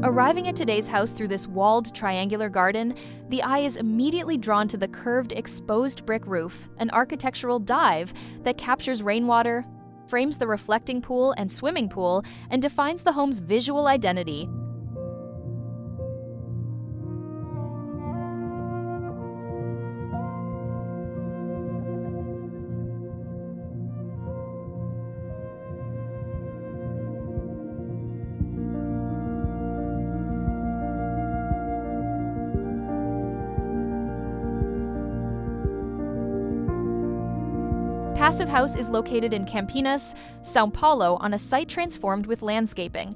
Arriving at today's house through this walled triangular garden, the eye is immediately drawn to the curved exposed brick roof, an architectural dive that captures rainwater, frames the reflecting pool and swimming pool, and defines the home's visual identity. Passive House is located in Campinas, São Paulo, on a site transformed with landscaping.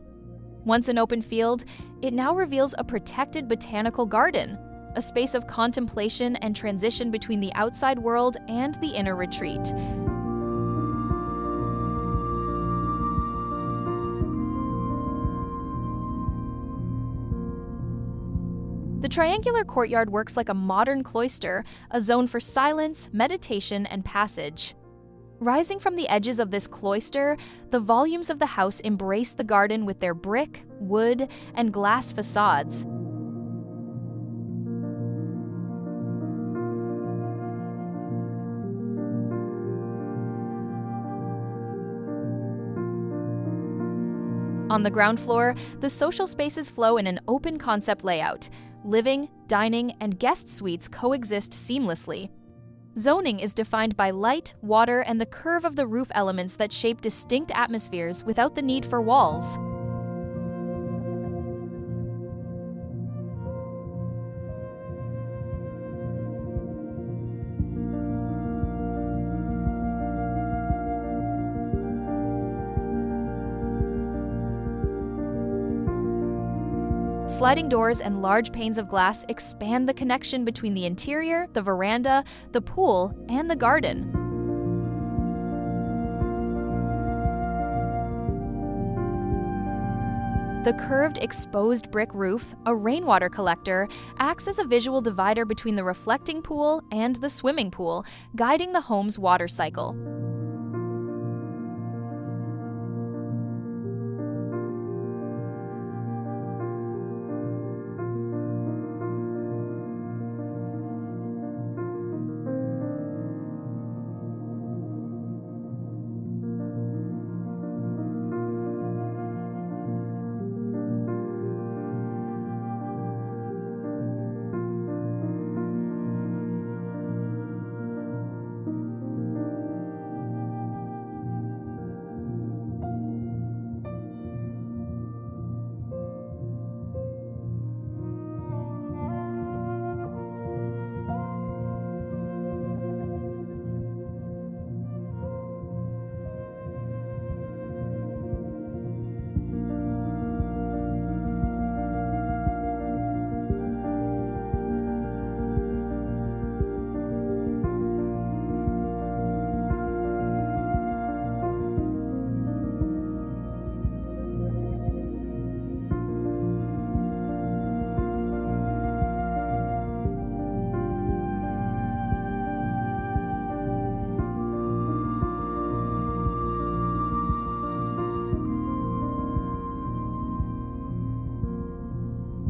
Once an open field, it now reveals a protected botanical garden, a space of contemplation and transition between the outside world and the inner retreat. The triangular courtyard works like a modern cloister, a zone for silence, meditation, and passage. Rising from the edges of this cloister, the volumes of the house embrace the garden with their brick, wood, and glass façades. On the ground floor, the social spaces flow in an open concept layout. Living, dining, and guest suites coexist seamlessly. Zoning is defined by light, water, and the curve of the roof elements that shape distinct atmospheres without the need for walls. Sliding doors and large panes of glass expand the connection between the interior, the veranda, the pool, and the garden. The curved, exposed brick roof, a rainwater collector, acts as a visual divider between the reflecting pool and the swimming pool, guiding the home's water cycle.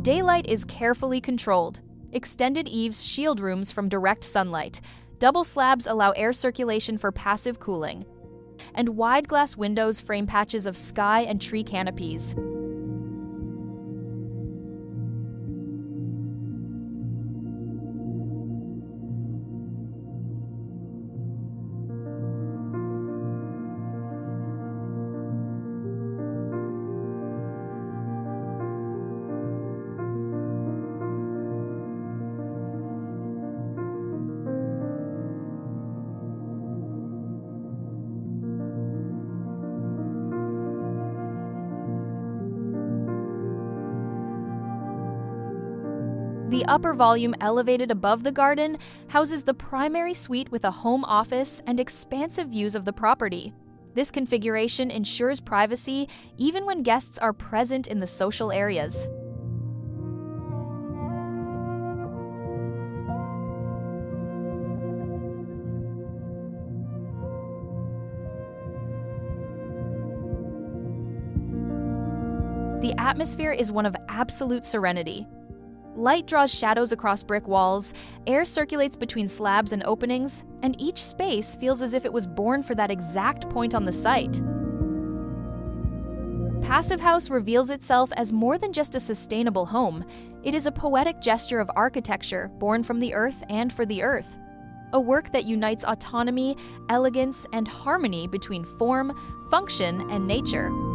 Daylight is carefully controlled. Extended eaves shield rooms from direct sunlight. Double slabs allow air circulation for passive cooling. And wide glass windows frame patches of sky and tree canopies. The upper volume, elevated above the garden, houses the primary suite with a home office and expansive views of the property. This configuration ensures privacy even when guests are present in the social areas. The atmosphere is one of absolute serenity. Light draws shadows across brick walls, air circulates between slabs and openings, and each space feels as if it was born for that exact point on the site. Passive House reveals itself as more than just a sustainable home. It is a poetic gesture of architecture born from the earth and for the earth. A work that unites autonomy, elegance, and harmony between form, function, and nature.